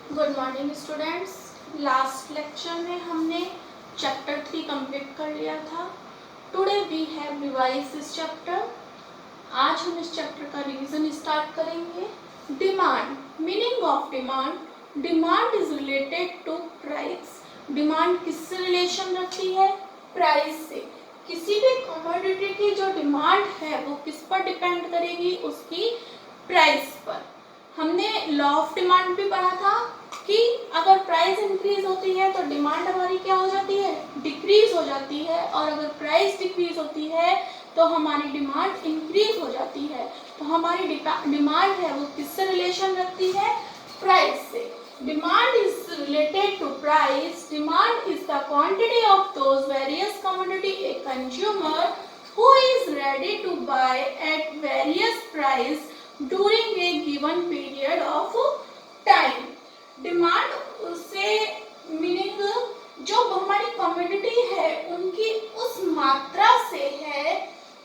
Good morning students. Last lecture में हमने chapter 3 complete कर लिया था। Today we have revise this chapter. आज हम इस चैप्टर का रिवीजन स्टार्ट करेंगे। Demand, meaning of demand. Demand is related to price. Demand किससे रिलेशन रखती है? प्राइस से। किसी भी कमोडिटी की जो डिमांड है वो किस पर डिपेंड करेगी? उसकी प्राइस पर। हमने लॉ ऑफ डिमांड भी पढ़ा था कि अगर प्राइस इंक्रीज होती है तो डिमांड हमारी क्या हो जाती है? डिक्रीज हो जाती है। और अगर प्राइस डिक्रीज होती है तो हमारी डिमांड इंक्रीज हो जाती है। तो हमारी डिमांड है वो किससे रिलेशन रखती है? प्राइस से। Demand is related to price. Demand is the quantity of those various commodity a consumer who is ready to buy at various price during a given period of time. Demand से meaning जो हमारी commodity है उनकी उस मात्रा से है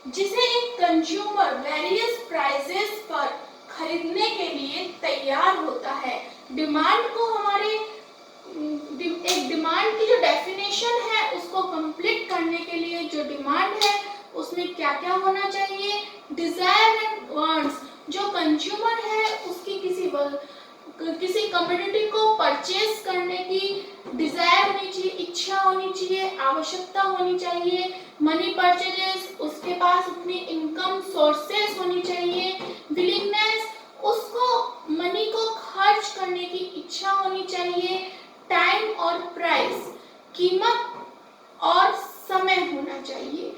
जिसे एक कंज्यूमर वेरियस प्राइसेस पर खरीदने के लिए तैयार होता है। डिमांड को हमारे एक डिमांड की जो डेफिनेशन है उसको कंप्लीट करने के लिए जो डिमांड है उसमें क्या क्या होना चाहिए? Desire and wants. जो कंज्यूमर है उसकी किसी कमोडिटी को परचेज करने की डिजायर होनी चाहिए, इच्छा होनी चाहिए, आवश्यकता होनी चाहिए। मनी परचेजेस, उसके पास अपनी इनकम सोर्सेस होनी चाहिए। विलिंगनेस, उसको मनी को खर्च करने की इच्छा होनी चाहिए। टाइम और प्राइस, कीमत और समय होना चाहिए।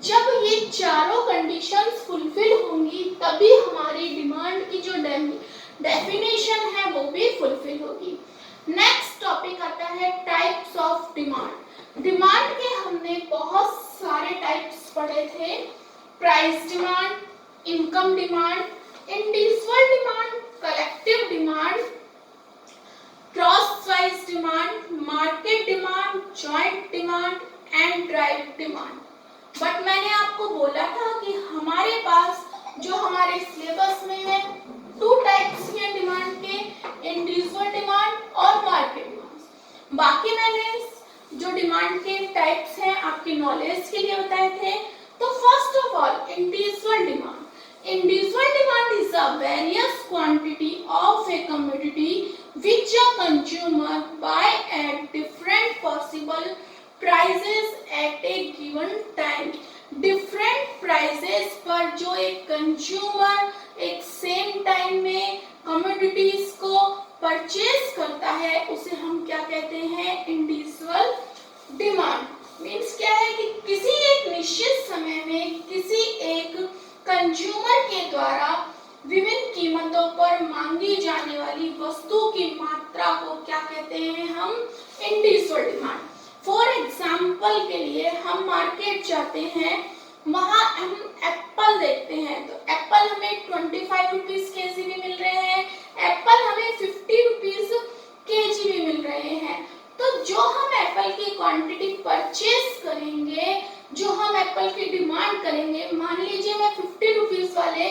जब ये चारों कंडीशंस फुलफिल होंगी तभी हमारी डिमांड की जो डेफिनेशन है वो भी फुलफिल होगी। नेक्स्ट टॉपिक आता है टाइप्स ऑफ डिमांड। डिमांड के हमने बहुत सारे टाइप्स पढ़े थे। Price demand, income demand, individual demand, collective demand, cross wise demand, market demand, joint demand and drive demand. But मैंने आपको बोला था कि हमारे पास जो हमारे सिलेबस में है 2 टाइप्स हैं डिमांड के, इंडिविजुअल डिमांड और मार्केट डिमांड। बाकी मैंने जो डिमांड के टाइप्स हैं आपके नॉलेज के लिए बताए थे। तो first of all individual demand. Individual demand is a various quantity of A commodity which a consumer buy at different possible prices at a given time। Different prices पर जो एक कंज्यूमर एक सेम टाइम में commodities को purchase करता है उसे हम क्या कहते हैं? Individual demand. मीन्स क्या है कि किसी एक निश्चित समय में किसी एक कंज्यूमर के द्वारा विभिन्न कीमतों पर मांगी जाने वाली वस्तु की मात्रा को क्या कहते हैं? हम इंडिविजुअल डिमांड। फॉर एग्जाम्पल के लिए हम मार्केट जाते हैं, वहां हम एप्पल देखते हैं तो एप्पल हमें 25 रुपीज केजी भी मिल रहे हैं, एप्पल हमें 50 रुपीज केजी भी मिल रहे हैं। तो जो हम एप्पल की क्वांटिटी परचेज करेंगे, जो हम एप्पल की डिमांड करेंगे, मान लीजिए मैं 50 रुपीज वाले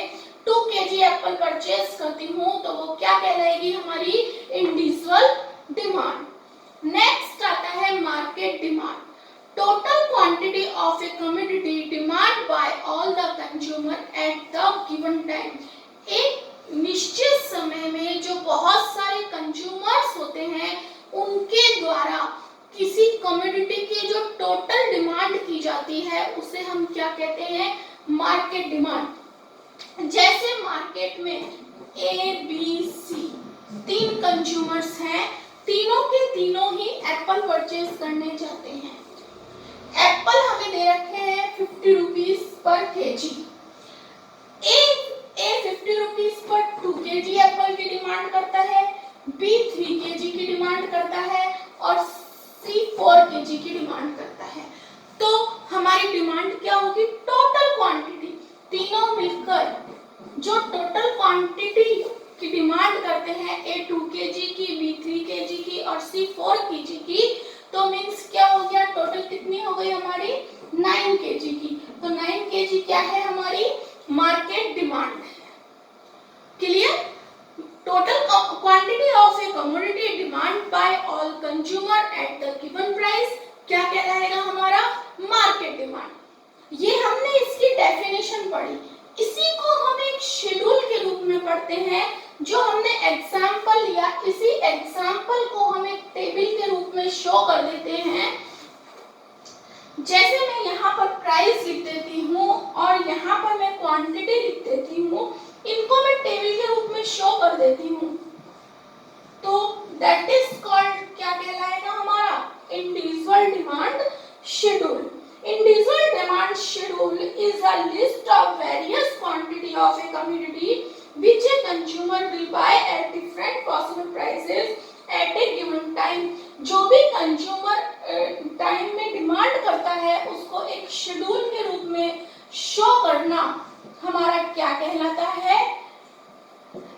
2 केजी एप्पल परचेज करती हूँ तो वो क्या कहलाएगी? हमारी इंडिविजुअल डिमांड। नेक्स्ट आता है market demand. Total quantity of A commodity demand by all the consumer at the given time. एक निश्चित समय में जो बहुत सारे कंज्यूमर्स होते हैं उनके द्वारा किसी कमोडिटी की जो टोटल डिमांड की जाती है उसे हम क्या कहते हैं? Market demand. जैसे मार्केट में ए बी सी 3 कंज्यूमर्स हैं, तीनों के तीनों ही एप्पल परचेज करने जाते हैं। एप्पल हमें दे रखे हैं 50 रुपीज पर केजी। ए 50 रुपीज पर 2 केजी एप्पल की डिमांड करता है, बी 3 केजी की डिमांड करता है और सी 4 केजी की डिमांड करता है। तो हमारी डिमांड क्या होगी? टोटल क्वांटिटी तीनों मिलकर जो टोटल क्वांटिटी की डिमांड करते हैं, ए 2 केजी की, बी 3 केजी की और सी 4 केजी की, तो मीन्स क्या हो गया? टोटल कितनी हो गई हमारी? 9 केजी की। तो 9 केजी क्या है? हमारी मार्केट डिमांड है। Clear? Total quantity of A commodity demand by all consumer at the given price क्या कहलाएगा हमारा मार्केट डिमांड। ये हमने इसकी डेफिनेशन पढ़ी। इसी को हम एक शेड्यूल के रूप में पढ़ते हैं, जो हमने एग्जाम्पल लिया, इसी एग्जाम्पल को हम एक टेबल के रूप में शो कर देते हैं। जैसे मैं यहाँ पर प्राइस लिख देती हूँ और यहाँ पर मैं क्वांटिटी लिख देती हूँ, इनको मैं टेबल के रूप में शो कर देती हूँ, तो दैट इज कॉल्ड क्या कहलाएगा हमारा individual demand schedule. Individual demand schedule is a list of various quantity of a commodity which a consumer will buy at different possible prices at a given time। जो भी consumer time में demand करता है उसको एक schedule के रूप में शो करना हमारा क्या कहलाता है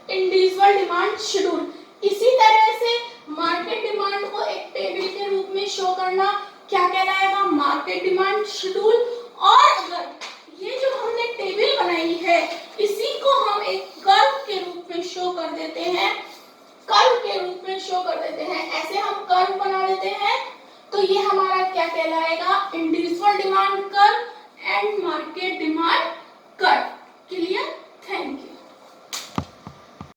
इंडिविजुअल डिमांड शेड्यूल। इसी तरह से मार्केट डिमांड को एक टेबल के रूप में शो करना क्या कहलाएगा मार्केट डिमांड शेड्यूल। और अगर ये जो हमने टेबल बनाई है इसी को हम एक कर्व के रूप में शो कर देते हैं, कर्व के रूप में शो कर देते हैं, ऐसे हम कर्व बना देते हैं, तो ये हमारा क्या कहलाएगा individual demand curve and market demand curve. Clear.